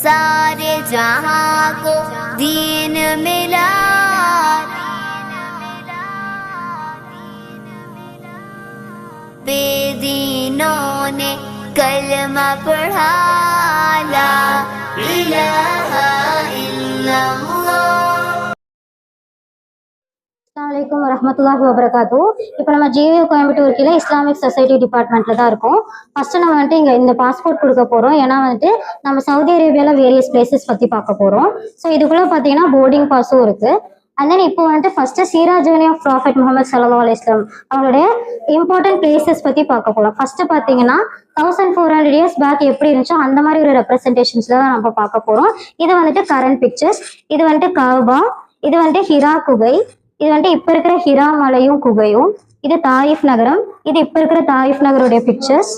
सारे जहां को दीन मिला, बेदीनों ने कलमा पढ़ा, ला इलाहा इल्लल्लाह। अस्सलामुअलैकुम வரஹ்மத்துல்லாஹி வபரகாத்துஹு. இப்போ நம்ம ஜிஏ கோயம்புத்தூர் கீழே இஸ்லாமிக் சொசைட்டி டிபார்ட்மெண்ட்ல தான் இருக்கோம். ஃபர்ஸ்ட் நம்ம வந்துட்டு இங்க இந்த பாஸ்போர்ட் கொடுக்க போறோம். ஏன்னா வந்துட்டு நம்ம சவுதி அரேபியால வேரியஸ் பிளேசஸ் பத்தி பார்க்க போறோம். ஸோ இதுக்குள்ள பாத்தீங்கன்னா போர்டிங் பாஸும் இருக்கு. அண்ட் தென் இப்போ வந்துட்டு ஃபர்ஸ்ட் சீரா ஜர்னி ஆஃப் ப்ராஃபெட் முகமது ஸல்லல்லாஹு அலைஹி வஸல்லம் அவங்களுடைய இம்பார்ட்டன்ட் பிளேசஸ் பத்தி பார்க்க போறோம். ஃபர்ஸ்ட் பாத்தீங்கன்னா 1400 இயர்ஸ் பேக் எப்படி இருந்துச்சோ அந்த மாதிரி ஒரு ரெப்ரஸன்டேஷன்ஸ்ல தான் நம்ம பார்க்க போறோம். இது வந்துட்டு கரண்ட் பிக்சர்ஸ். இது வந்துட்டு கஅபா, இது வந்துட்டு ஹிரா குகை, இது வந்துட்டு இப்ப இருக்கிற ஹிரா மலையும் குகையும், இது தாயிஃப் நகரம், இது இப்ப இருக்கிற தாயிஃப் நகருடைய பிக்சர்ஸ்.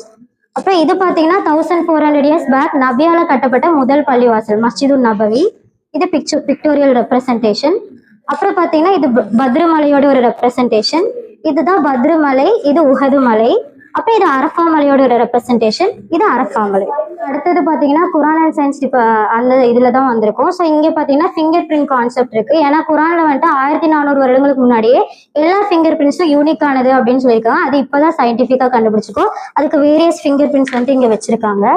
அப்புறம் இது பாத்தீங்கன்னா 1400 இயர்ஸ் பேக் நபியால கட்டப்பட்ட முதல் பள்ளிவாசல் மஸ்ஜிதுன் நபவி. இது பிக்டோரியல் ரெப்ரசன்டேஷன். அப்புறம் பாத்தீங்கன்னா இது பத்ரு மலையோட ஒரு ரெப்ரசன்டேஷன். இதுதான் பத்ரு மலை, இது உஹது மலை. அப்புறம் இது அரஃபா மலையோட ஒரு ரெப்ரசன்டேஷன், இது அரஃபா மலை. அடுத்தது பாத்தீங்கன்னா குரான் அண்ட் சயின்ஸ் அந்த இதுல தான் வந்திருக்கும். ஸோ இங்க பாத்தீங்கன்னா ஃபிங்கர் பிரிண்ட் கான்செப்ட் இருக்கு. ஏன்னா குரான்ல வந்துட்டு 1400 வருடங்களுக்கு முன்னாடியே எல்லா ஃபிங்கர் பிரிண்ட்ஸும் யூனிக்கானது அப்படின்னு சொல்லியிருக்காங்க. அது இப்பதான் சயின்டிபிக்கா கண்டுபிடிச்சிருக்கோம். அதுக்கு வேரியஸ் ஃபிங்கர் பிரிண்ட்ஸ் வந்துட்டு இங்க வச்சிருக்காங்க.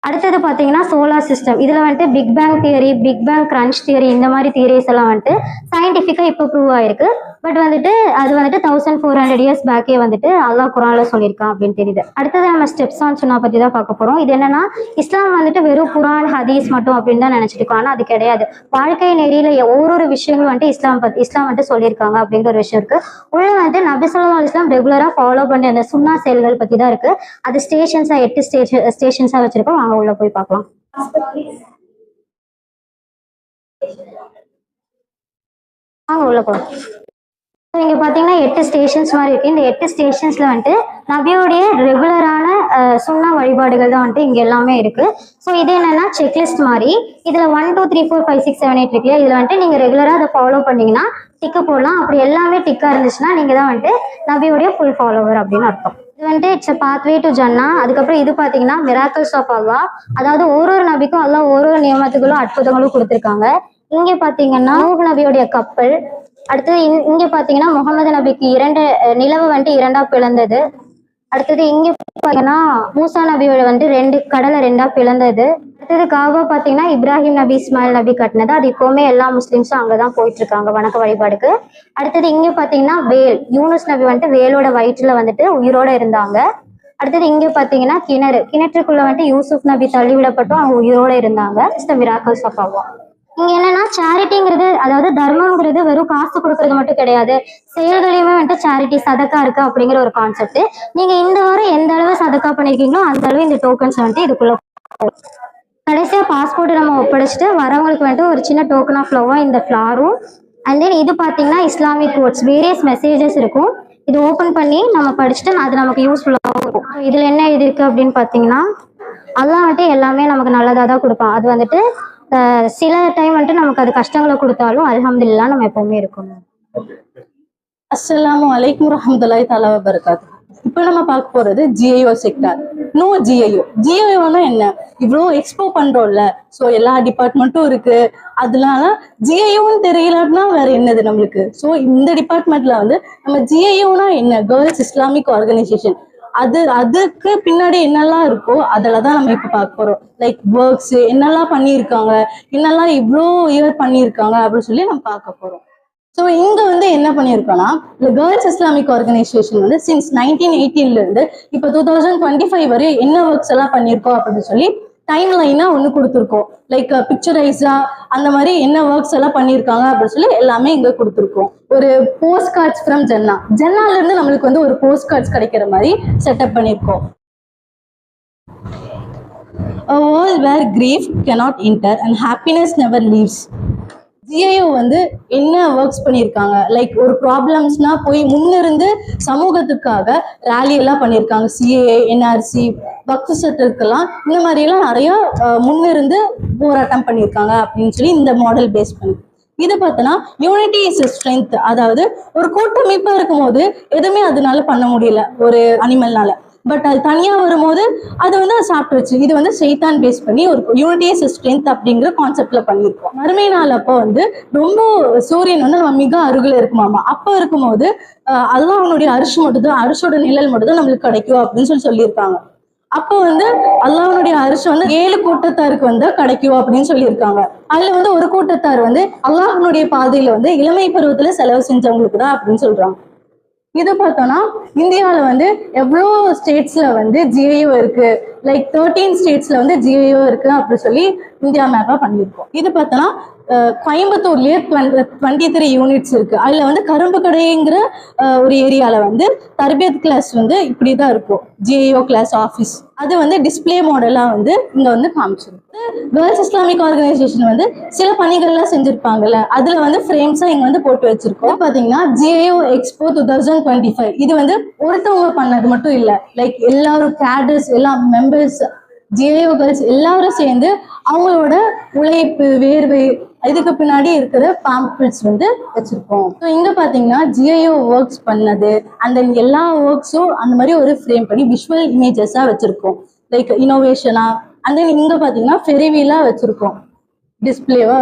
அடுத்தது பாத்தீங்கன்னா சோலார் சிஸ்டம். இதுல வந்துட்டு big bang theory, big bang crunch theory, இந்த மாதிரி தியரிஸ் எல்லாம் வந்துட்டு சயின்டிபிக்கா இப்போ ப்ரூவ் ஆயிருக்கு. பட் வந்துட்டு அது வந்துட்டு 1400 இயர்ஸ் பேக்கே வந்துட்டு அல்லாஹ் குரான்ல சொல்லியிருக்கான் அப்படின்னு தெரியுது. அடுத்தது நம்ம ஸ்டெப்ஸ் ஆன் சுன்னா பத்தி தான் பார்க்க போறோம். இது என்னன்னா இஸ்லாம் வந்துட்டு வெறும் குரான் ஹதீஸ் மட்டும் அப்படின்னு தான் நினைச்சிட்டு இருக்கோம். ஆனா அது கிடையாது. வாழ்க்கை நெறியில ஒரு விஷயங்கள் வந்துட்டு இஸ்லாம் வந்துட்டு சொல்லியிருக்காங்க அப்படிங்கிற ஒரு விஷயம் இருக்கு. உள்ள வந்துட்டு நபி ஸல்லல்லாஹு அலைஹி வஸல்லம் ரெகுலரா ஃபாலோ பண்ணி அந்த சுன்னா செயல்கள் பத்தி தான் இருக்கு. அது ஸ்டேஷன்ஸா 8 ஸ்டேஷன்ஸா வச்சிருக்கோம். வாங்க உள்ள போய் பார்க்கலாம். வாங்க உள்ள போலாம். இங்க பாத்தீங்கன்னா 8 ஸ்டேஷன்ஸ் மாதிரி இருக்கு. இந்த 8 ஸ்டேஷன்ஸ்ல வந்துட்டு நபியோடைய ரெகுலரான சுன்னா வழிபாடுகள் தான் வந்துட்டு இங்க எல்லாமே இருக்கு. ஸோ இது என்னன்னா செக்லிஸ்ட் மாதிரி. இதுல 1 2 3 4 5 6 7 8 இருக்குல்ல, இதுல வந்துட்டு நீங்க ரெகுலரா அதை ஃபாலோ பண்ணீங்கன்னா டிக்கு போடலாம். அப்படி எல்லாமே டிக்கா இருந்துச்சுன்னா நீங்க தான் வந்துட்டு நபியோடைய ஃபுல் ஃபாலோவர் அப்படின்னு அர்த்தம். இது வந்துட்டு இட்ஸ் பாத்வே டு ஜன்னா. அதுக்கப்புறம் இது பாத்தீங்கன்னா மிராக்கிள்ஸ் ஆஃப் அல்லாஹ். அதாவது ஒரு நபிக்கும் அல்லாஹ் ஒரு நியமத்துகளும் அற்புதங்களும் கொடுத்துருக்காங்க. இங்க பாத்தீங்கன்னா நூஹ் நபியோடைய கப்பல். அடுத்தது இங்க பாத்தீங்கன்னா முகமது நபிக்கு 2 நிலவு வந்துட்டு 2ஆ பிளந்தது. அடுத்தது இங்க பாத்தீங்கன்னா மூசா நபியோட வந்து 2 கடலை 2ஆ பிளந்தது. அடுத்தது காபா பாத்தீங்கன்னா இப்ராஹிம் நபி இஸ்மாயில் நபி கட்டினது. அது இப்பவுமே எல்லா முஸ்லிம்ஸும் அங்கதான் போயிட்டு இருக்காங்க வணக்க வழிபாடுக்கு. அடுத்தது இங்க பாத்தீங்கன்னா வேல், யூனுஸ் நபி வந்துட்டு வேலோட வயிற்றுல வந்துட்டு உயிரோட இருந்தாங்க. அடுத்தது இங்க பாத்தீங்கன்னா கிணற்றுக்குள்ள வந்துட்டு யூசுப் நபி தள்ளிவிடப்பட்டும் அவங்க உயிரோட இருந்தாங்க. மிராக்கிள்ஸ் ஆஃப் அல்லாஹ். இங்க என்னன்னா சேரிட்டிங்கிறது, அதாவது தர்மம்ங்கிறது வெறும் காசு கொடுக்கறது மட்டும் கிடையாது, செயல்களையுமே வந்துட்டு சேரிட்டி சதக்கா இருக்கு அப்படிங்கிற ஒரு கான்செப்ட். நீங்க இந்த வாரம் எந்த அளவு சதக்கா பண்ணிருக்கீங்களோ அந்த அளவு இந்த டோக்கன்ஸ் வந்துட்டு இதுக்குள்ள. கடைசியா பாஸ்போர்ட் நம்ம ஒப்படைச்சிட்டு வரவங்களுக்கு வந்துட்டு ஒரு சின்ன டோக்கன் ஆஃப் லவ்வா இந்த ஃபிளாரும். அண்ட் தென் இது பாத்தீங்கன்னா இஸ்லாமிக் கோட்ஸ், வேரியஸ் மெசேஜஸ் இருக்கும். இது ஓபன் பண்ணி நம்ம படிச்சுட்டு அது நமக்கு யூஸ்ஃபுல்லாகவும் இருக்கும். இதுல என்ன இது இருக்கு அப்படின்னு பாத்தீங்கன்னா அல்லாஹ் வந்துட்டு எல்லாமே நமக்கு நல்லதா தான் கொடுப்பான். அது வந்துட்டு சில டைம் வந்துட்டு நமக்கு அது கஷ்டங்களை கொடுத்தாலும் அல்ஹம்துலில்லாஹ் நம்ம எப்பவுமே இருக்கணும். அஸ்ஸலாமு அலைக்கும் வரஹ்மத்துல்லாஹி தஆலா வபரகாத்துஹு. இப்போ நம்ம பார்க்க போறது ஜிஐஓ செக்டார். நோ ஜிஐஓனா என்ன? இவ்வளோ எக்ஸ்போ பண்றோம்ல, ஸோ எல்லா டிபார்ட்மெண்ட்டும் இருக்கு. அதனால ஜிஐஓன்னு தெரியலன்னா வேற என்னது நம்மளுக்கு? ஸோ இந்த டிபார்ட்மெண்ட்ல வந்து நம்ம ஜிஐஓனா என்ன, கேர்ள்ஸ் இஸ்லாமிக் ஆர்கனைசேஷன், அதுக்கு பின்னாடி என்னெல்லாம் இருக்கோ அதில் தான் நம்ம இப்போ பார்க்க போறோம். லைக் ஒர்க்ஸ் என்னெல்லாம் பண்ணியிருக்காங்க, என்னெல்லாம் இவ்வளோ இயர் பண்ணியிருக்காங்க அப்படின்னு சொல்லி நம்ம பார்க்க போறோம். ஸோ இங்க வந்து என்ன பண்ணியிருக்கோம்னா, இந்த கேர்ள்ஸ் இஸ்லாமிக் ஆர்கனைசேஷன் வந்து சின்ஸ் 1918 இருந்து இப்போ 2025 வரை என்ன ஒர்க்ஸ் எல்லாம் பண்ணியிருக்கோம் அப்படின்னு சொல்லி டைம் லைனா ஒன்று கொடுத்துருக்கோம். லைக் பிக்சரைஸா அந்த மாதிரி என்ன ஒர்க்ஸ் எல்லாம் பண்ணியிருக்காங்க அப்படின்னு சொல்லி எல்லாமே இங்க கொடுத்துருக்கோம். ஒரு போஸ்ட் கார்ட்ஸ் ஃப்ரம் ஜன்னால இருந்து நம்மளுக்கு வந்து ஒரு போஸ்ட் கார்ட்ஸ் கிடைக்கிற மாதிரி செட்டப் பண்ணியிருக்கோம். A world where grief cannot enter and happiness never leaves. ஜிஐஓ வந்து என்ன ஒர்க்ஸ் பண்ணியிருக்காங்க, லைக் ஒரு ப்ராப்ளம்ஸ்னா போய் முன்னிருந்து சமூகத்துக்காக ரேலி எல்லாம் பண்ணியிருக்காங்க. சிஏஏ, என்ஆர்சி, வக்ஃப் சட்டத்துக்கெல்லாம் இந்த மாதிரிலாம் நிறைய முன்னிருந்து போராட்டம் பண்ணியிருக்காங்க அப்படின்னு சொல்லி இந்த மாடல் பேஸ் பண்ணி. இது பார்த்தோன்னா யூனிட்டி இஸ் ஸ்ட்ரென்த். அதாவது ஒரு கூட்டமைப்பாக இருக்கும் போது எதுவுமே அதனால பண்ண முடியல ஒரு அனிமல்னால. பட் அது தனியா வரும்போது அது வந்து சாப்பிட்டுருச்சு. இது வந்து ஷைத்தான் பேஸ் பண்ணி ஒரு யூனிட்டி இஸ் ஸ்ட்ரென்த் அப்படிங்கிற கான்செப்ட்ல பண்ணியிருக்கோம். மறுமை நாள் அப்போ வந்து ரொம்ப சூரியன் வந்து நம்ம மிக அருகில் இருக்குமாமா. அப்போ இருக்கும்போது அல்லாஹ்வுடைய அரிசி மட்டும்தான், அரிசோட நிழல் மட்டும்தான் நம்மளுக்கு கிடைக்கும் அப்படின்னு சொல்லியிருக்காங்க. அப்போ வந்து அல்லாஹ்வுடைய அரிசி வந்து 7 கூட்டத்தாருக்கு வந்து கிடைக்கும் அப்படின்னு சொல்லியிருக்காங்க. அதுல வந்து ஒரு கூட்டத்தார் வந்து அல்லாஹ்வுடைய பாதையில வந்து இளமை பருவத்துல செலவு செஞ்சவங்களுக்கு தான் அப்படின்னு சொல்றாங்க. இது பார்த்தோம்னா இந்தியாவில் வந்து எவ்வளோ ஸ்டேட்ஸ்ல வந்து ஜிஐஓ இருக்கு, லைக் 13 ஸ்டேட்ஸ்ல வந்து ஜிஐஓ இருக்கு அப்படின்னு சொல்லி இந்தியா மேப்பா பண்ணியிருக்கோம். இது பார்த்தோம்னா கோயம்புத்தூர்லயே 23 யூனிட்ஸ் இருக்கு. அதுல வந்து கரும்பு கடைங்கிற ஒரு ஏரியால வந்து தர்பியத் கிளாஸ் வந்து இப்படிதான் இருக்கும், ஜிஐஓ கிளாஸ் ஆஃபீஸ். அது வந்து டிஸ்பிளே மாடலா வந்து இங்க வந்து காமிச்சிருக்கு. கேர்ள்ஸ் இஸ்லாமிக் ஆர்கனைசேஷன் வந்து சில பணிகள்லாம் செஞ்சிருப்பாங்கல்ல, அதுல வந்து ஃப்ரேம்ஸா இங்க வந்து போட்டு வச்சிருக்கோம். பாத்தீங்கன்னா ஜிஐஓ எக்ஸ்போ 2025 இது வந்து ஒருத்தவங்க பண்ணது மட்டும் இல்ல, லைக் எல்லாரும் கேடர்ஸ், எல்லா மெம்பர்ஸ், ஜிஐஓ கேர்ள்ஸ் எல்லாரும் சேர்ந்து அவங்களோட உழைப்பு வேர்வை இதுக்கு பின்னாடி இருக்கிற பாம்ப்ளெட்ஸ் வந்து வச்சிருக்கோம். ஸோ இங்க பாத்தீங்கன்னா ஜிஐஓ ஒர்க்ஸ் பண்ணது அந்த எல்லா ஒர்க்ஸும் அந்த மாதிரி ஒரு ஃப்ரேம் பண்ணி விஷுவல் இமேஜஸா வச்சிருக்கோம், லைக் இனோவேஷனா. அந்த இங்க பாத்தீங்கன்னா ஃபெரிவீலா வச்சிருக்கோம் டிஸ்பிளேவா.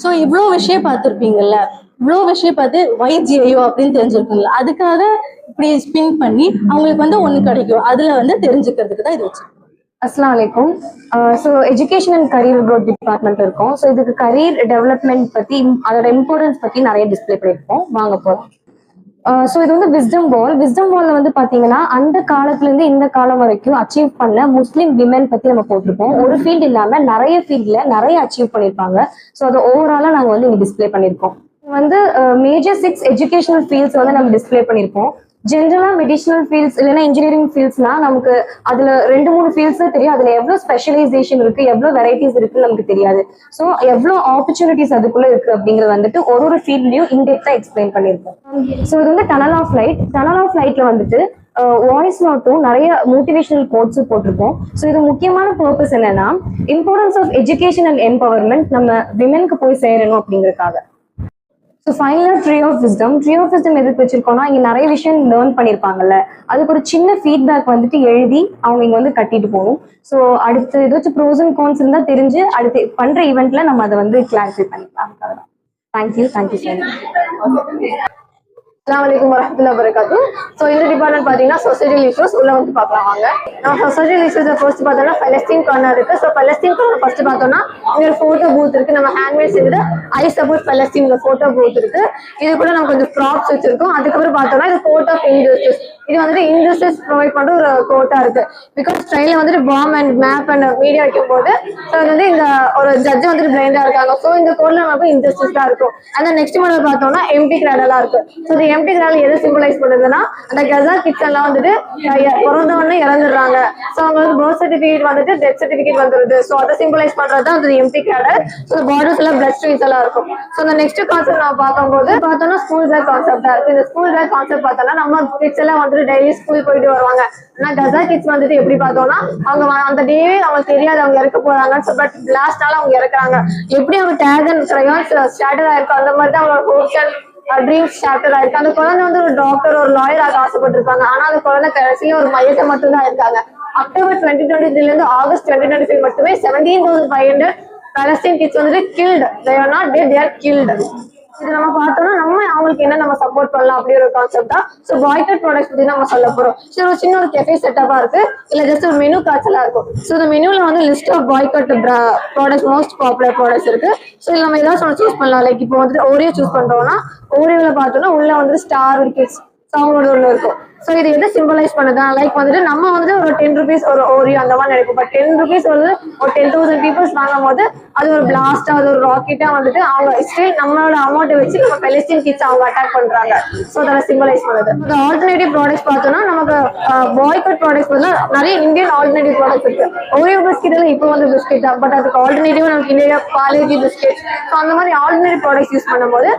ஸோ இவ்வளோ விஷயம் பார்த்துருப்பீங்கல்ல, இவ்வளோ விஷயம் பார்த்து YGIO அப்படின்னு தெரிஞ்சிருக்குங்களா, அதுக்காக இப்படி ஸ்பின் பண்ணி அவங்களுக்கு வந்து ஒன்று கிடைக்கும், அதுல வந்து தெரிஞ்சுக்கிறதுக்கு தான் இது வச்சிருக்கோம். அஸ்ஸலாமு அலைக்கும். So education and career growth department இருக்கும். ஸோ இதுக்கு கரியர் டெவலப்மெண்ட் பற்றி, அதோட இம்பார்ட்டன்ஸ் பற்றி நிறைய டிஸ்பிளே பண்ணியிருக்கோம். வாங்க போகலாம். ஸோ இது வந்து விஸ்டம் வால்ல வந்து பார்த்தீங்கன்னா அந்த காலத்துலேருந்து இந்த காலம் வரைக்கும் அச்சீவ் பண்ண முஸ்லீம் விமென் பற்றி நம்ம போட்டிருக்கோம். ஒரு ஃபீல்டு இல்லாமல் நிறைய ஃபீல்டில் நிறைய அச்சீவ் பண்ணியிருப்பாங்க. ஸோ அதை ஓவராலாக நாங்கள் வந்து இங்கே டிஸ்பிளே பண்ணியிருக்கோம். வந்து மேஜர் 6 எஜுகேஷனல் ஃபீல்ட்ஸ் வந்து நம்ம டிஸ்பிளே பண்ணியிருக்கோம். ஜென்ரலாக மெடிஷனல் ஃபீல்ட்ஸ் இல்லைன்னா இன்ஜினியரிங் ஃபீல்ட்ஸ்னா நமக்கு அதில் 2-3 ஃபீல்ட்ஸ் தான் தெரியும். அதில் எவ்வளோ ஸ்பெஷலைசேஷன் இருக்குது, எவ்வளோ வெரைட்டிஸ் இருக்குன்னு நமக்கு தெரியாது. ஸோ எவ்வளோ ஆப்பர்ச்சுனிட்டிஸ் அதுக்குள்ளே இருக்குது அப்படிங்கிறது வந்துட்டு ஒரு ஃபீல்ட்லையும் இன்டெப்த்தாக எக்ஸ்பிளைன் பண்ணியிருக்கோம். ஸோ இது வந்து டனல் ஆஃப் லைட்டில் வந்துட்டு வாய்ஸ் நோட்டும் நிறைய மோட்டிவேஷனல் கோட்ஸும் போட்டிருக்கோம். ஸோ இது முக்கியமான பர்பஸ் என்னன்னா importance of education and empowerment நம்ம விமென்க்கு போய் சேரணும் அப்படிங்கிறதுக்காக. ஸோ ஃபைனலாக ட்ரீ ஆஃப் விஸ்டம் எதுக்கு வச்சிருக்கோம்னா இங்கே நிறைய விஷயம் லேர்ன் பண்ணியிருப்பாங்கல்ல, அதுக்கு ஒரு சின்ன ஃபீட்பேக் வந்துட்டு எழுதி அவங்க இங்கே வந்து கட்டிட்டு போகணும். ஸோ அடுத்து ஏதாச்சும் ப்ரோஸ் அண்ட் கான்ஸ் இருந்தால் தெரிஞ்சு அடுத்து பண்ணுற ஈவெண்ட்டில் நம்ம அதை வந்து கிளாரிஃபை பண்ணிக்கலாம். Thank you so much. அஸ்ஸலாமு அலைக்கும் வரஹ்மத்துல்லாஹி வபரகாத்துஹு. ஸோ இந்த டிபார்ட்மெண்ட் பார்த்தீங்கன்னா சொசைட்டல் இஷ்யூஸ் உள்ள வந்து பார்க்கலாம் வாங்க. நம்ம சொசைட்டல் இஷ்யூஸை ஃபர்ஸ்ட் பார்த்தோம்னா பலஸ்தீன் கார்னர் இருக்கு. ஸோ பலஸ்தீன் கார்னர் ஃபர்ஸ்ட் பார்த்தோம்னா இங்க ஒரு ஃபோட்டோ பூத் இருக்கு. நம்ம ஹேண்ட்மேட் செஞ்சது ஐ சப்போர்ட் பலஸ்தீன்ல ஃபோட்டோ பூத் இருக்கு. இது கூட நம்ம கொஞ்சம் ப்ராப்ஸ் வச்சிருக்கோம். அதுக்கப்புறம் பார்த்தோம்னா இது கோட் ஆஃப் இன்ஜஸ்டிஸ். இது வந்துட்டு இன்ஜஸ்டிஸ் ப்ரொவைட் பண்ற ஒரு கோட்டா இருக்கு. பிகாஸ் ட்ரெயின்ல வந்துட்டு bomb and map and media வைக்கும் போது ஸோ அது வந்து இந்த ஒரு ஜட்ஜ் வந்துட்டு பிளைண்டா இருக்காங்க. ஸோ இந்த கோட்ல நமக்கு இன்ஜஸ்டிஸ் தான் இருக்கும். அந்த நெக்ஸ்ட் மாடல் பார்த்தோம்னா எம்டி கிராடெல்லாம் இருக்கு. ஸோ இந்த எம்டி கிராடல் எதை சிம்பிளைஸ் பண்ணுதுன்னா அந்த கசா கிட்ஸ் எல்லாம் வந்துட்டு பிறந்தவொடனே இறந்துடுறாங்க. ஸோ அவங்க வந்து பர்த் சர்டிஃபிகேட் வந்துட்டு டெத் சர்டிஃபிகேட் வந்துருது. ஸோ அதை சிம்பிளைஸ் பண்றது தான் அந்த எம்டி கிராடல். ஸோ பார்டர்ஸ் எல்லாம் பிளட் ஸ்ட்ரீம்ஸ் எல்லாம் இருக்கும். ஸோ அந்த நெக்ஸ்ட் கான்செப்ட் நம்ம பார்க்கும்போது பார்த்தோம்னா ஸ்கூல் பேக் கான்செப்டா இருக்கு. இந்த ஸ்கூல் பேக் கான்செப்ட் பார்த்தோம்னா நம்ம கிட்ஸ் எல்லாம் வந்துட்டு டெய்லி ஸ்கூல் போயிட்டு வருவாங்க. ஆனா கசா கிட்ஸ் வந்துட்டு எப்படி பார்த்தோம்னா அவங்க அந்த டேவே அவங்களுக்கு தெரியாது அவங்க இறக்க போறாங்க. பட் லாஸ்ட் நாள் அவங்க இறக்குறாங்க. எப்படி அவங்க டேக் அண்ட் கிரையான்ஸ் ஸ்டார்டர் ஆயிருக்கும் அந்த மாதிரி தான் அவங்களோட ஹோப்ஸ் அண்ட் ட்ரீம்ஸ் ஸ்டார்டர் ஆயிருக்கு. அந்த குழந்தை வந்து ஒரு டாக்டர் ஒரு லாயர் ஆக ஆசைப்பட்டிருப்பாங்க. ஆனா அந்த குழந்தை கடைசியில ஒரு மையத்தை மட்டும் தான் இருக்காங்க. அக்டோபர் 2023 இருந்து ஆகஸ்ட் 2025 மட்டுமே 17,500 Palestine kids வந்துட்டு killed. They are not dead, they are killed. இது நம்ம பார்த்தோம்னா நம்ம அவங்களுக்கு என்ன நம்ம சப்போர்ட் பண்ணலாம் அப்படிங்கிற ஒரு கான்செப்ட் தான். ஸோ பாய்கட் ப்ராடக்ட்ஸ் பத்தி நம்ம சொல்ல போறோம். ஸோ ஒரு சின்ன ஒரு கெஃபே செட்டப்பா இருக்கு, இல்ல ஜஸ்ட் ஒரு மெனு காட்சலா இருக்கும். ஸோ இந்த மெனுல வந்து list of boycott products most popular products இருக்கு. ஸோ இதுல நம்ம ஏதாச்சும் ஒன்று சூஸ் பண்ணலாம். லைக் இப்போ வந்துட்டு ஓரியோ சூஸ் பண்றோம்னா ஓரியோல பார்த்தோம்னா உள்ள வந்துட்டு ஸ்டார் கிட்ஸ் அவங்களோட ஒன்று இருக்கும். ஸோ இது எதை சிம்பிளைஸ் பண்ணுதா, லைக் வந்துட்டு நம்ம வந்து ஒரு 10 rupees ஒரு ஓரியோ அந்த மாதிரி நினைக்கும். பட் 10 rupees வந்து ஒரு 10,000 பீப்புள்ஸ் வாங்கும் போது அது ஒரு பிளாஸ்டா அது ஒரு ராக்கெட்டா வந்துட்டு அவங்க ஸ்டில் நம்மளோட அமௌண்ட்டை வச்சு நம்ம பெலஸ்டீன் கிட்ஸ் அவங்க அட்டாக் பண்றாங்க. ஸோ அதெல்லாம் சிம்பிளைஸ் பண்ணுது. இந்த ஆல்டர்னேட்டிவ் ப்ராடக்ட்ஸ் பார்த்தோம்னா நமக்கு பாய்கட் ப்ராடக்ட்ஸ் வந்து நிறைய இந்தியன் ஆல்டர்னேட்டிவ் ப்ராடக்ட்ஸ் இருக்கு. ஓரியோ பிஸ்கெட் எல்லாம் இப்போ வந்து பிஸ்கெட் தான், பட் அதுக்கு ஆல்டர்னேட்டிவ் நமக்கு இந்தியா பாலேஜி பிஸ்கெட். ஸோ அந்த மாதிரி ஆல்டர்னேட்டிவ் ப்ராடக்ட்ஸ் யூஸ் பண்ணும்போது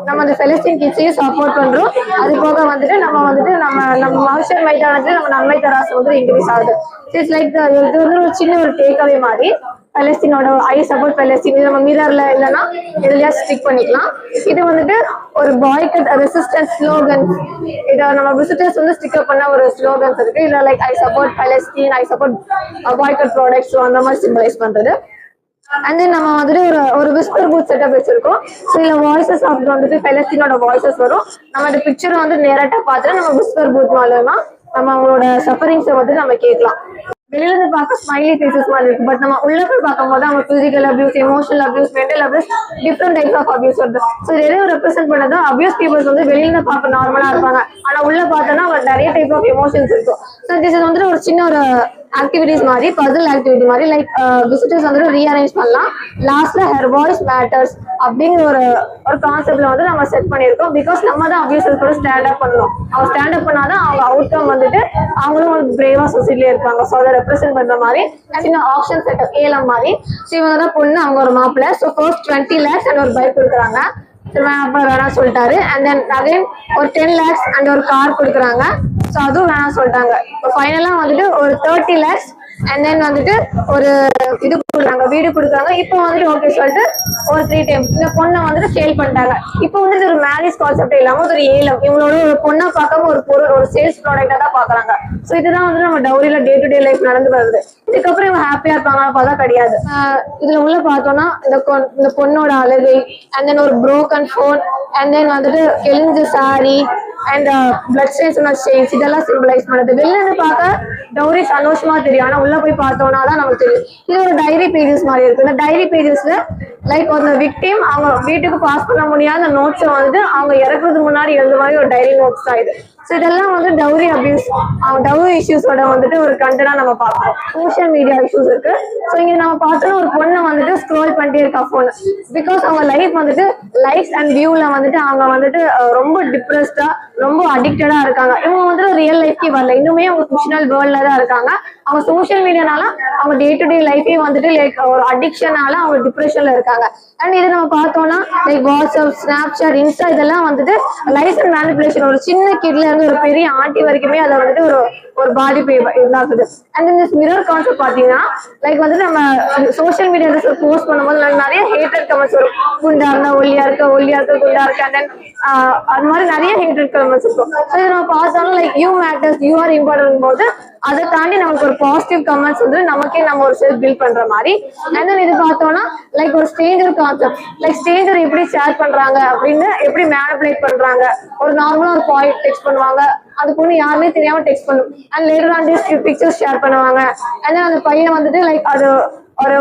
நம்ம அந்த பெலஸ்டீன் கிட்ஸையும் சப்போர்ட் பண்றோம். அது போக வந்துட்டு நம்ம மாஸ்டர் மைதானத்துல நம்ம நன்மை தராசு வந்து இன்க்ரீஸ் ஆகுது. இட்ஸ் லைக் இது வந்து ஒரு சின்ன ஒரு டேக் அவே மாதிரி. பலஸ்தீனோட ஐ சப்போர்ட் பலஸ்தீன் இது நம்ம மிரர்ல இல்லைன்னா இதுலயா ஸ்டிக் பண்ணிக்கலாம். இது வந்துட்டு ஒரு பாய்கட் ரெசிஸ்டன்ஸ் ஸ்லோகன்ஸ். இதை நம்ம விசிட்டர்ஸ் வந்து ஸ்டிக்கப் பண்ண ஒரு ஸ்லோகன்ஸ் இருக்கு. இதுல like I support Palestine, I support boycott products அந்த மாதிரி சிம்பலைஸ் பண்றது. அண்ட் தென் நம்ம வந்துட்டு ஒரு விஸ்பர் பூத் செட்டப் வச்சிருக்கோம். ஸோ இதுல வாய்ஸஸ் அப்படி வந்துட்டு பலஸ்தீனோட வாய்ஸஸ் வரும். நம்ம இந்த பிக்சரை வந்து நேரட்டா பார்த்துட்டு நம்ம விஸ்பர் பூத் மூலமா நம்ம அவங்களோட சஃபரிங்ஸை வந்து நம்ம கேட்கலாம். வெளியில இருந்து பார்க்க ஸ்மைலி ஃபேசஸ் மாதிரி இருக்கு. பட் நம்ம உள்ள போய் பார்க்கும்போது அவங்க physical abuse, emotional abuse, mental abuse, different types of abuse வருது. ஸோ எதையும் ரெப்ரசென்ட் பண்ணது அபியூஸ் பீப்புள்ஸ் வந்து வெளியில பார்க்க நார்மலா இருப்பாங்க. ஆனா உள்ள பார்த்தோன்னா அவங்க நிறைய டைப் ஆஃப் எமோஷன்ஸ் இருக்கும். ஸோ திஸ் இது வந்துட்டு ஒரு சின்ன ஒரு ஆக்டிவிட்டிஸ் மாதிரி, பசில் ஆக்டிவிட்டி மாதிரி. லைக் விசிட்டர்ஸ் வந்துட்டு ரீஅரேஞ்ச் பண்ணலாம். லாஸ்ட்ல ஹர் வாய்ஸ் மேட்டர்ஸ் அப்படிங்கிற ஒரு கான்செப்ட்ல வந்து நம்ம செட் பண்ணியிருக்கோம். பிகாஸ் நம்ம தான் அபியூசர்ஸ் கூட ஸ்டாண்ட் அப் பண்ணணும். அவங்க ஸ்டாண்ட் அப் பண்ணாதான் அவங்க அவுட்கம் வந்துட்டு அவங்களும் ஒரு பிரேவா சொசைட்டில இருப்பாங்க. ஸோ அதை ரெப்ரசென்ட் பண்ற மாதிரி சின்ன ஆப்ஷன் செட்டப் ஏலம் மாதிரி. ஸோ இவங்க தான் பொண்ணு, அவங்க ஒரு மாப்பிள்ள. ஸோ ஃபர்ஸ்ட் 20 lakhs அண்ட் ஒரு பைக் கொடுக்குறாங்க. அப்புறம் வேணாம் சொல்லிட்டாரு. அண்ட் தென் அகைன் ஒரு 10 lakhs அண்ட் ஒரு கார் கொடுக்குறாங்க. ஸோ அதுவும் வேணாம் சொல்லிட்டாங்க. இப்போ ஃபைனலா வந்துட்டு ஒரு 30 lakhs அண்ட் தென் வந்துட்டு ஒரு இது கொடுக்குறாங்க, வீடு கொடுக்குறாங்க. இப்போ வந்துட்டு ஓகே சொல்லிட்டு ஒரு 3 times இந்த பொண்ணை வந்துட்டு சேல் பண்ணிட்டாங்க. இப்போ வந்துட்டு ஒரு மேரேஜ் கான்செப்ட் இல்லாம ஒரு ஏலம், இவங்களோட ஒரு பொண்ணை பார்க்காம ஒரு பொருள், ஒரு சேல்ஸ் ப்ராடக்டா தான் பாக்குறாங்க. ஸோ இதுதான் வந்து நம்ம டவுரியில டே டு டே லைஃப் நடந்து வருது. இதுக்கப்புறம் இவங்க ஹாப்பியா இருப்பாங்க பார்த்தா கிடையாது. இதுல உள்ள பார்த்தோம்னா இந்த பொண்ணோட அழுகை, அண்ட் தென் ஒரு புரோக்கன் ஃபோன், அண்ட் தென் வந்துட்டு கிழிஞ்ச சாரி அண்ட் பிளட் ஸ்டெயின்ஸ் இதெல்லாம் சிம்பிளைஸ் பண்ணுது. வெளில பார்க்க டவுரி சந்தோஷமா தெரியும், ஆனா உள்ள போய் பார்த்தோம்னா தான் நமக்கு தெரியும். இது ஒரு டைரி பேஜஸ் மாதிரி இருக்கு. இந்த டைரி பேஜஸ்ல லைக் ஒரு விக்டிம் அவங்க வீட்டுக்கு பாஸ் பண்ண முடியாத நோட்ஸை வந்து அவங்க இறக்குறதுக்கு முன்னாடி எழுத மாதிரி ஒரு டைரி நோட்ஸ் தான் இது. ஸோ இதெல்லாம் வந்து டவுரி அபியூஸ், டவுரி இஷ்யூஸோட வந்துட்டு ஒரு கண்டென்ட்டா நம்ம பார்ப்போம். சோஷியல் மீடியா இஷ்யூஸ் இருக்கு. ஸோ இங்க நம்ம பார்த்தோன்னா ஒரு பொண்ணை வந்துட்டு ஸ்க்ரோல் பண்ணிட்டே இருக்கா ஃபோன். பிகாஸ் அவங்க லைஃப் வந்துட்டு லைக்ஸ் அண்ட் வியூல வந்துட்டு அவங்க வந்துட்டு ரொம்ப டிப்ரெஸ்டா, ரொம்ப அடிக்டடா இருக்காங்க. இவங்க வந்துட்டு ரியல் லைஃப்க்கு வரல, இன்னுமே அவங்க ஃபிக்ஷனல் வேர்ல்ட்ல தான் இருக்காங்க. அவங்க சோஷியல் மீடியானால அவங்க டே டு டே லைஃபே வந்துட்டு லைக் ஒரு அடிக்ஷனால அவங்க டிப்ரெஷன்ல இருக்காங்க. அண்ட் இது நம்ம பார்த்தோம்னா லைக் வாட்ஸ்அப், ஸ்னாப்சாட், இன்ஸ்டா இதெல்லாம் வந்துட்டு லைஃப் அண்ட் மேனிபுலேஷன். ஒரு சின்ன கிட்ல இருந்து ஒரு பெரிய ஆண்டி வரைக்குமே அதை வந்துட்டு ஒரு பாதிப்பு உண்டாக்குது. அண்ட் இந்த மிரர் கான்செப்ட் பாத்தீங்கன்னா லைக் வந்துட்டு நம்ம சோஷியல் மீடியால போஸ்ட் பண்ணும்போது நிறைய ஹேட்டட் கமெண்ட்ஸ் வரும். குண்டா இருந்தா ஒல்லியா இருக்க, ஒல்லியா இருக்க குண்டா இருக்க, அண்ட் தென் அது மாதிரி நிறைய ஹேட்டட் கமெண்ட்ஸ் இருக்கும். ஸோ இதை நம்ம பார்த்தாலும் like you matters, you are important போது அதை தாண்டி நமக்கு ஒரு பாசிட்டிவ் கமெண்ட்ஸ் வந்து நமக்கே நம்ம ஒரு செல்ஃப் பில்ட் பண்ற மாதிரி. அண்ட் தென் இது பார்த்தோம்னா லைக் ஒரு ஸ்ட்ரேஞ்சர் கான்செப்ட், லைக் ஸ்ட்ரேஞ்சர் எப்படி ஷேர் பண்றாங்க அப்படின்னு, எப்படி மேனிபுலேட் பண்றாங்க. ஒரு நார்மலா ஒரு பாயிண்ட் டெக்ஸ்ட் பண்ணுவாங்க, அது பொண்ணு யாருமே தெரியாம டெக்ஸ்ட் பண்ணும். And later on pictures share பண்ணுவாங்க. அண்ட் அந்த பையன் வந்துட்டு லைக் அது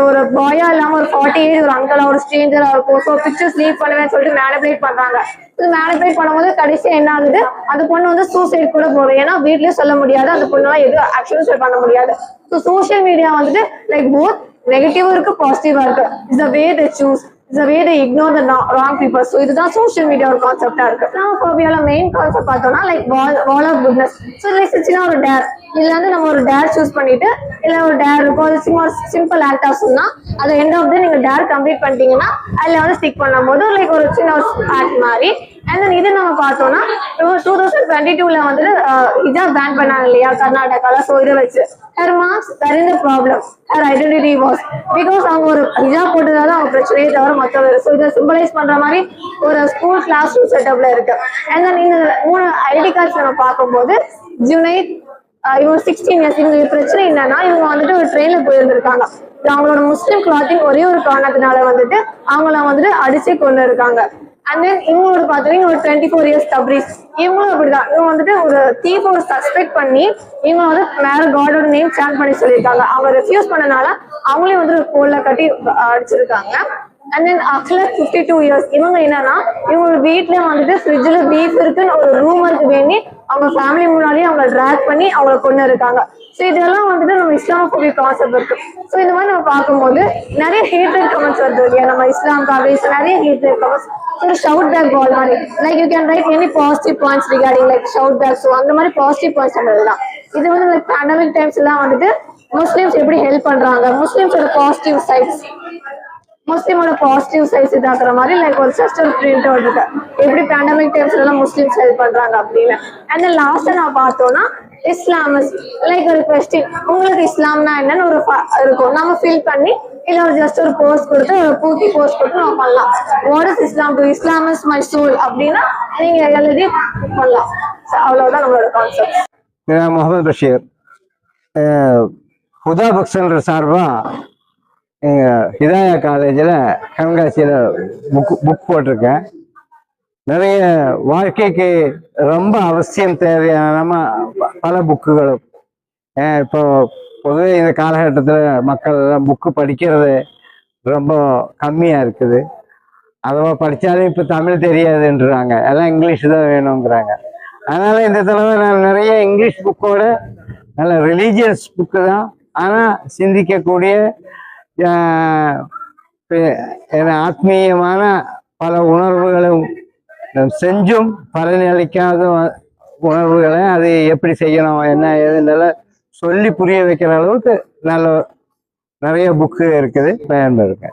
ஒரு பாயா இல்லாம ஒரு 40 ஏஜ் ஒரு அங்கிளா ஒரு ஸ்ட்ரேஞ்சரா இருக்கும். ஸோ பிக்சர்ஸ் லீவ் பண்ணுவேன்னு சொல்லிட்டு மேனிபுலேட் பண்றாங்க. இது மேனிபுலேட் பண்ணும்போது கடைசியா என்ன ஆகுது, அந்த பொண்ணு வந்து சூசைட் கூட போகுது. ஏன்னா வீட்லயும் சொல்ல முடியாது, அந்த பொண்ணெல்லாம் எதுவும் ஆக்சுவலி பண்ண முடியாது. ஸோ சோஷியல் மீடியா வந்துட்டு லைக் போத் நெகட்டிவா இருக்கு, பாசிட்டிவா இருக்கு. It's the way they choose, it's the way they ignore the wrong people. So இதுதான் சோஷியல் மீடியா ஒரு கான்செப்டா இருக்கு. இஸ்லாமோபியால மெயின் கான்செப்ட் பார்த்தோம்னா like wall of goodness. So like சின்ன ஒரு டேர், இதுல வந்து நம்ம ஒரு டேர் சூஸ் பண்ணிட்டு இல்ல ஒரு டேர் இருக்கும், அது சும்மா சிம்பிள் ஆக்டா சொன்னா அது எண்ட் ஆஃப் த நீங்க டேர் கம்ப்ளீட் பண்ணிட்டீங்கன்னா அதுல வந்து ஸ்டிக் பண்ணும் போது லைக் ஒரு சின்ன ஒரு ஆக்ட் மாதிரி. அண்ட் தென் இது நம்ம பார்த்தோம்னா 2022ல வந்துட்டு ஹிஜாப் பேன் பண்ணாங்க இல்லையா கர்நாடகால. ஸோ இதை வச்சு her marks were in the problem, her identity was because அவங்க ஒரு ஹிஜாப் போட்டதால அவங்க பிரச்சனையே தவிர மற்ற. ஸோ இதை சிம்பிளைஸ் பண்ற மாதிரி ஒரு ஸ்கூல் கிளாஸ் ரூம் செட்டப்ல இருக்கு. அண்ட் தென் இந்த 3 ஐடி கார்ட்ஸ் நம்ம பார்க்கும்போது ஜுனைத் இவங்க 16 இயர்ஸ். இவங்க பிரச்சனை என்னன்னா இவங்க வந்துட்டு ஒரு ட்ரெயின்ல போயிருந்திருக்காங்க. அவங்களோட முஸ்லிம் கிளாத்திங் ஒரே ஒரு காரணத்தினால வந்துட்டு அவங்கள வந்துட்டு அடிச்சு கொண்டு இருக்காங்க. அண்ட் தென் இவங்களோட பார்த்தீங்கன்னா ஒரு 24 இயர்ஸ் தப்ரீஸ். இவங்களும் அப்படிதான், இவங்க வந்துட்டு ஒரு தீப் ஒரு சஸ்பெக்ட் பண்ணி இவங்க வந்து மேல காடோட நேம் சேன் பண்ணி சொல்லியிருக்காங்க. அவங்க ரெஃப்யூஸ் பண்ணனால அவங்களே வந்து ஒரு கோல்ல கட்டி அடிச்சிருக்காங்க. அண்ட் தென் அக்லர் 52 இயர்ஸ். இவங்க என்னன்னா இவங்க வீட்டுல வந்துட்டு ஃப்ரிட்ஜ்ல பீஃப் இருக்குன்னு ஒரு ரூமருக்கு வேண்டி அவங்க ஃபேமிலி முன்னாடியே அவங்க ட்ராக் பண்ணி அவங்கள கொண்டு இருக்காங்க. ஸோ இதெல்லாம் வந்துட்டு நம்ம இஸ்லாமோபிக் கான்செப்ட் இருக்கு. ஸோ இந்த மாதிரி நம்ம பார்க்கும்போது நிறைய ஹேட்டட் கமெண்ட்ஸ் வருது இல்லையா நம்ம இஸ்லாம்காக. நிறைய ஹேட்டட் கமெண்ட்ஸ் ஒரு ஷவுட் பேக் பால் மாதிரி like you can write any positive points regarding like shout back. So அந்த மாதிரி பாசிட்டிவ் பாயிண்ட்ஸ் தான். இது வந்து லைக் பேண்டமிக் டைம்ஸ் எல்லாம் வந்துட்டு முஸ்லிம்ஸ் எப்படி ஹெல்ப் பண்றாங்க, முஸ்லிம்ஸோட பாசிட்டிவ் சைட்ஸ், முஸ்லிமோட பாசிட்டிவ் சைட்ஸ் இதாக்குற மாதிரி லைக் ஒரு சிஸ்டர் பிரிண்ட் அவுட் இருக்கு எப்படி பேண்டமிக் டைம்ஸ்ல எல்லாம் முஸ்லிம்ஸ் ஹெல்ப் பண்றாங்க அப்படின்னு. அண்ட் தென் லாஸ்டா நான் பார்த்தோம்னா இஸ்லாமிஸ் லைக் ஒரு கொஸ்டின், உங்களுக்கு இஸ்லாம்னா என்னன்னு ஒரு இருக்கும், நம்ம ஃபில் பண்ணி இல்ல ஒரு ஜஸ்ட் ஒரு போஸ்ட் கொடுத்து ஒரு பூர்த்தி போஸ்ட் கொடுத்து நம்ம பண்ணலாம். What is Islam to Islam is my soul அப்படின்னா நீங்க எழுதி பண்ணலாம். அவ்வளவுதான் நம்மளோட concept. Muhammad Basheer Huda book centre சார்பாக ஹிதாயா காலேஜில் கண்காட்சியில் புக் போட்டிருக்கேன். நிறைய வாழ்க்கைக்கு ரொம்ப அவசியம் தேவையான பல புக்குகளும் இப்போ பொதுவே இந்த காலகட்டத்தில் மக்கள் எல்லாம் புக்கு படிக்கிறது ரொம்ப கம்மியாக இருக்குது. அதுவா படித்தாலும் இப்போ தமிழ் தெரியாதுன்றாங்க, எல்லாம் இங்கிலீஷ் தான் வேணுங்கிறாங்க. அதனால் இந்த தடவை நான் நிறைய இங்கிலீஷ் புக்கோட நல்ல ரிலீஜியஸ் புக்கு தான், ஆனால் சிந்திக்கக்கூடிய ஆத்மீயமான பல உணர்வுகளும் செஞ்சும் பலனளிக்காத உணர்வுகளை அது எப்படி செய்யணும் என்ன ஏதுனால சொல்லி புரிய வைக்கிற அளவுக்கு நிறைய புக்கு இருக்குது, பயன்பெறுங்க.